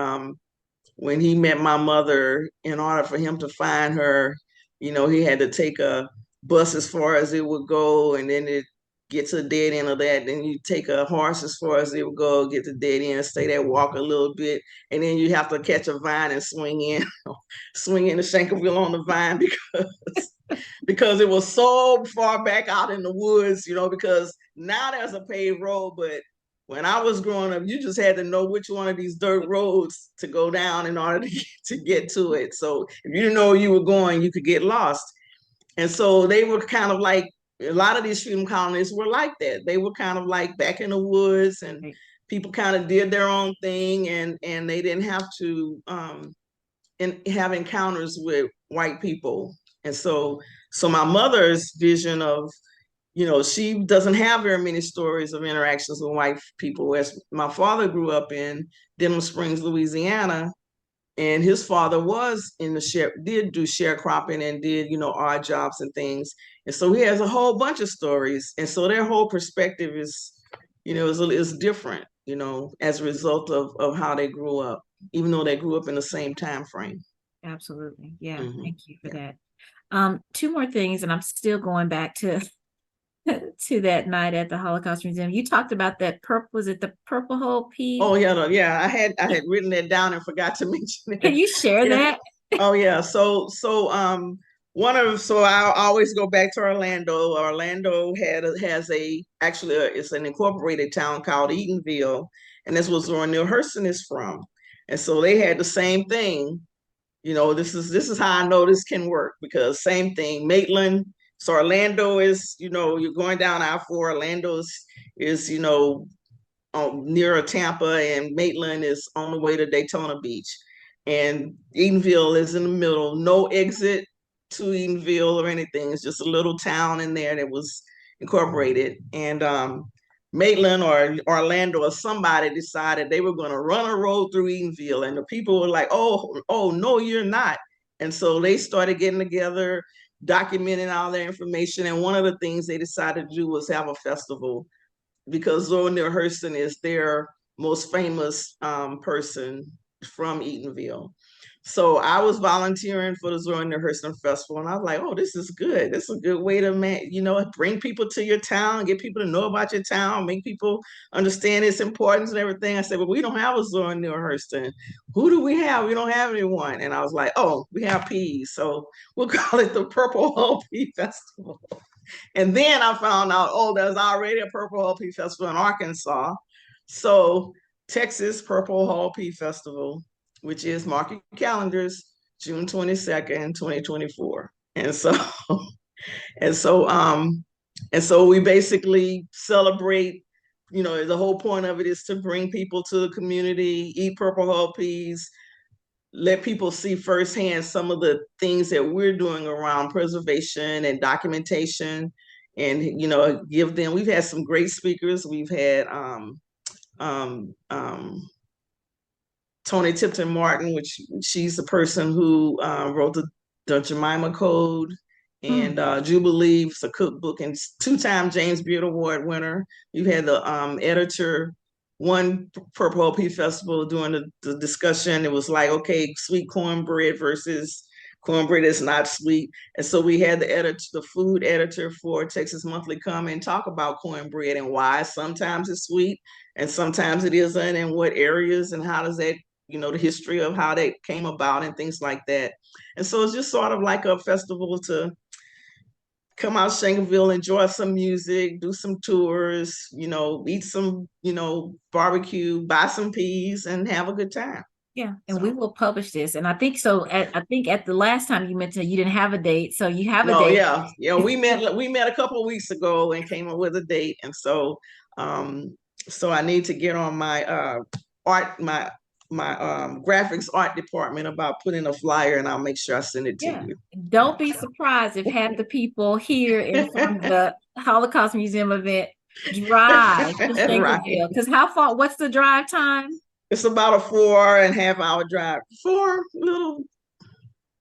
when he met my mother, in order for him to find her, he had to take a bus as far as it would go, and then it gets a dead end of that. Then you take a horse as far as it would go, get the dead end, stay there, walk a little bit, and then you have to catch a vine and swing in, swing into Shankleville on the vine, because it was so far back out in the woods, because now there's a paved road, but when I was growing up, you just had to know which one of these dirt roads to go down in order to get to it. So if you didn't know where you were going, you could get lost. And so they were kind of like, a lot of these freedom colonies were like that. They were kind of like back in the woods, and Right. people kind of did their own thing, and they didn't have to have encounters with white people. And so my mother's vision of, she doesn't have very many stories of interactions with white people. As my father grew up in Denham Springs, Louisiana, and his father was in the did do sharecropping and did, odd jobs and things. And so he has a whole bunch of stories. And so their whole perspective is different, as a result of how they grew up, even though they grew up in the same time frame. Absolutely. Yeah. Hmm. Thank you for Yeah. that. Two more things, and I'm still going back to to that night at the Holocaust Museum. You talked about that purple, was it the Purple Hole Oh P? yeah, no, yeah. I had written that down and forgot to mention Can it. you share Yeah. that? Oh yeah. So I always go back to Orlando. Orlando has actually it's an incorporated town called Eatonville, and this was where Neil Hurston is from. And so they had the same thing. This is how I know this can work, because same thing, Maitland. So Orlando is, you're going down I-4. Orlando is near Tampa, and Maitland is on the way to Daytona Beach. And Eatonville is in the middle, no exit to Eatonville or anything. It's just a little town in there that was incorporated. And Maitland or Orlando or somebody decided they were going to run a road through Eatonville, and the people were like, "Oh, no, you're not." And so they started getting together, documenting all their information. And one of the things they decided to do was have a festival, because Zora Hurston is their most famous person from Eatonville. So I was volunteering for the Zora Hurston Festival, and I was like, "Oh, this is good. This is a good way to, bring people to your town, get people to know about your town, make people understand its importance and everything." I said, "But we don't have a Zora Hurston. Who do we have? We don't have anyone." And I was like, "Oh, we have peas, so we'll call it the Purple Hull Pea Festival." And then I found out, oh, there's already a Purple Hull Pea Festival in Arkansas. So Texas Purple Hull Pea Festival, which is, mark your calendars, June 22nd, 2024. And so And so we basically celebrate, the whole point of it is to bring people to the community, eat Purple Hull peas, let people see firsthand some of the things that we're doing around preservation and documentation, and give them. We've had some great speakers. We've had um, um, Tony Tipton Martin, which she's the person who wrote the Jemima Code, and Mm. Jubilee, it's a cookbook, and two-time James Beard Award winner. We've had the editor one Purple Pea Festival during the discussion. It was like, okay, sweet cornbread versus cornbread is not sweet. And so we had the food editor for Texas Monthly come and talk about cornbread and why sometimes it's sweet and sometimes it isn't, and what areas and how does that, the history of how that came about and things like that. And so it's just sort of like a festival to come out Shankleville, enjoy some music, do some tours, eat some, barbecue, buy some peas, and have a good time. Yeah, and we So, will publish this. And I think so. I think at the last time you mentioned you didn't have a date, so you have a no, date. yeah, we met a couple of weeks ago and came up with a date, and um, so I need to get on my art, my graphics art department about putting a flyer, and I'll make sure I send it to Yeah. you. Don't be surprised if half the people here and from the Holocaust Museum event drive to Right. Shankleville. Because how far, what's the drive time? It's about a 4.5 hour drive. Four little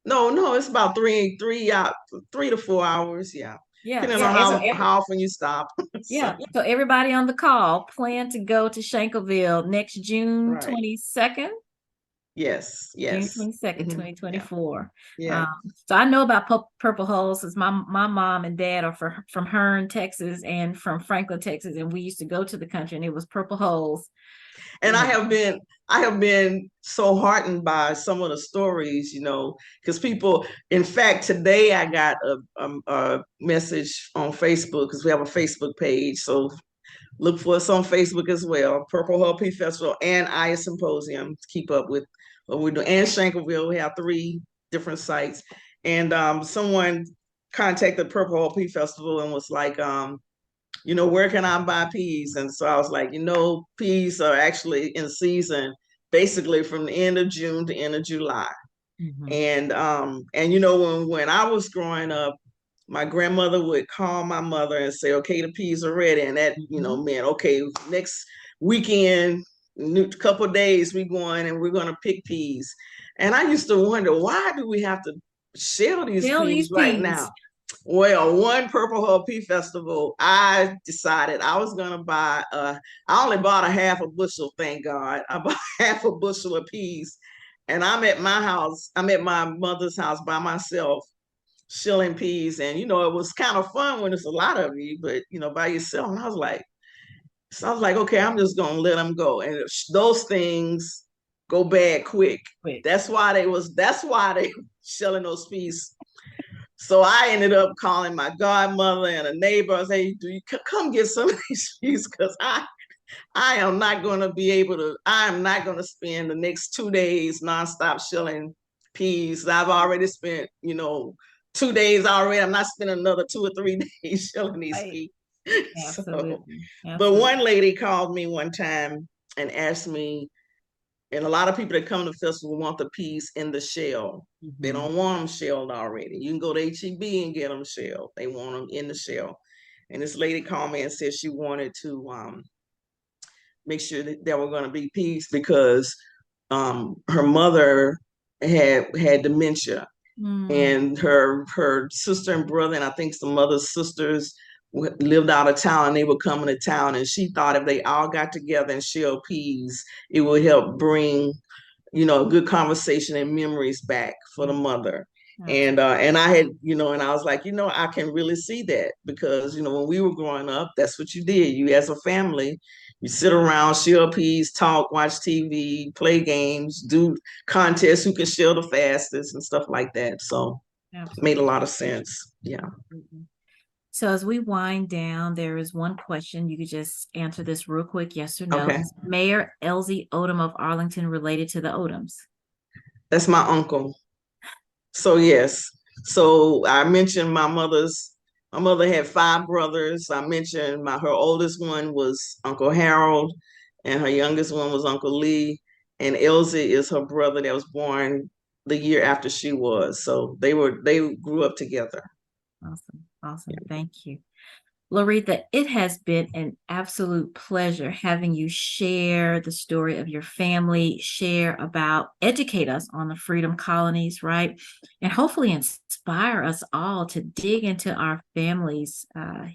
no, it's about 3 to 4 hours. Yeah. Yeah. Depending So on how often you stop. So yeah. So everybody on the call plan to go to Shankleville next June right. 22nd. Yes, June yes. 22nd, Hmm. Yeah. 2024. Yeah. Um, so I know about Purple Holes since my mom and dad are from Hearn, Texas, and from Franklin, Texas, and we used to go to the country, and it was Purple Holes. And And I have been so heartened by some of the stories, because people, in fact, today I got a message on Facebook, because we have a Facebook page. So look for us on Facebook as well, Purple Hull Pea Festival and Aya Symposium to keep up with what we're doing. And Shankleville, we have 3 different sites. And someone contacted Purple Hull Pea Festival and was like, where can I buy peas? And so I was like, peas are actually in season basically from the end of June to end of July. Mhm. And when I was growing up, my grandmother would call my mother and say, okay, the peas are ready. And that, Mhm. meant, okay, next weekend, couple of days, we going and we're going to pick peas. And I used to wonder, why do we have to shell these Fill peas these right now? peas. Well, one Purple Hull Pea Festival, I decided I was going to buy, I only bought a half a bushel, thank God. I bought half a bushel of peas. And I'm at my mother's house by myself shilling peas. And, it was kind of fun when it's a lot of you, but, by yourself. And I was like, okay, I'm just going to let them go. And those things go bad quick. Quick. That's why they shelling those peas. So I ended up calling my godmother and a neighbor. I say, do you come get some of these peas? Because I am not going to be able to, I am not going to spend the next 2 days nonstop shelling peas. I've already spent, 2 days already. I'm not spending another 2 or 3 days shelling these Right. peas. So, Absolutely. but Absolutely. one lady called me one time and asked me, and a lot of people that come to the festival want the peas in the shell. They Mhm. don't want them shelled already. You can go to HEB and get them shelled. They want them in the shell. And this lady called me and said she wanted to make sure that there were going to be peas because her mother had dementia, Mm. and her sister and brother, and I think some other sisters lived out of town, and they were coming to town, and she thought if they all got together and shelled peas, it would help bring a good conversation and memories back for the mother. Absolutely. And I had, and I was like, I can really see that because, when we were growing up, that's what you did. You as a family, you sit around, shell peas, talk, watch TV, play games, do contests who can shell the fastest and stuff like that. So it made a Absolutely. lot of sense. Yeah. Absolutely. So as we wind down, there is one question. You could just answer this real quick, yes or no. Okay. Is Mayor Elsie Odom of Arlington related to the Odoms? That's my uncle. So yes. So I mentioned my mother had five brothers. I mentioned her oldest one was Uncle Harold, and her youngest one was Uncle Lee, and Elsie is her brother that was born the year after she was. So they grew up together. Awesome. Awesome. Thank you. Lareatha, it has been an absolute pleasure having you share the story of your family, educate us on the Freedom Colonies, right? And hopefully inspire us all to dig into our family's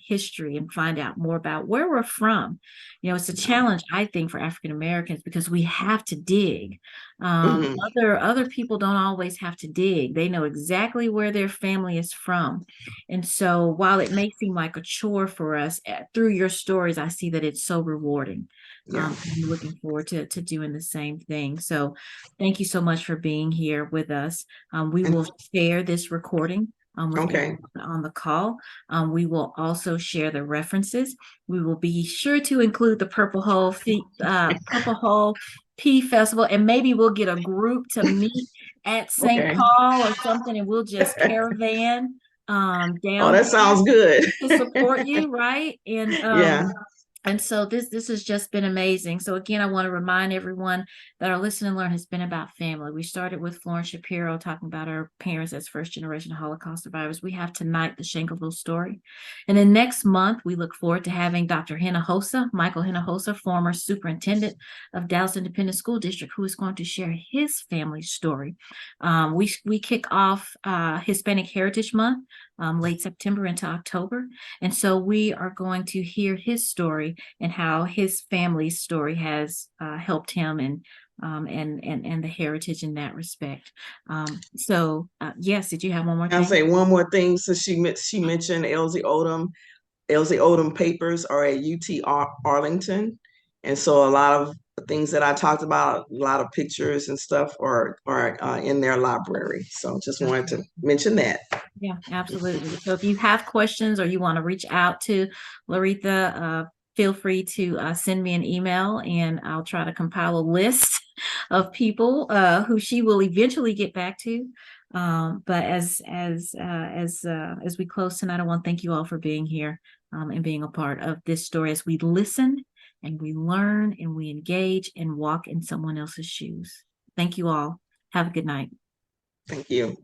history and find out more about where we're from. You know, it's a challenge, I think, for African Americans because we have to dig. Mhm. Other people don't always have to dig. They know exactly where their family is from. And so while it may seem like a chore for us, through your stories, I see that it's so rewarding. Yeah. I'm looking forward to doing the same thing. So thank you so much for being here with us. We And will share this recording with okay. everyone on the call. We will also share the references. We will be sure to include the Purple Hole Pea Festival, and maybe we'll get a group to meet at St. Okay. Paul or something, and we'll just caravan Oh, down that there sounds good. to support you, right? Yeah. And so this has just been amazing. So again, I want to remind everyone that our Listen and Learn has been about family. We started with Florence Shapiro talking about our parents as first generation Holocaust survivors. We have tonight the Shankleville story. And then next month, we look forward to having Dr. Michael Hinojosa, former superintendent of Dallas Independent School District, who is going to share his family story. We kick off Hispanic Heritage Month late September into October. And so we are going to hear his story and how his family's story has helped him and the heritage in that respect. Yes, did you have one more I'll thing? say one more thing. So she mentioned Elsie Odom. Elsie Odom papers are at UT Arlington. And so a lot of things that I talked about, a lot of pictures and stuff are in their library. So just wanted to mention that. Yeah, absolutely. So if you have questions or you want to reach out to Lareatha, feel free to send me an email and I'll try to compile a list of people who she will eventually get back to. But as we close tonight, I want to thank you all for being here and being a part of this story as we listen and we learn and we engage and walk in someone else's shoes. Thank you all. Have a good night. Thank you.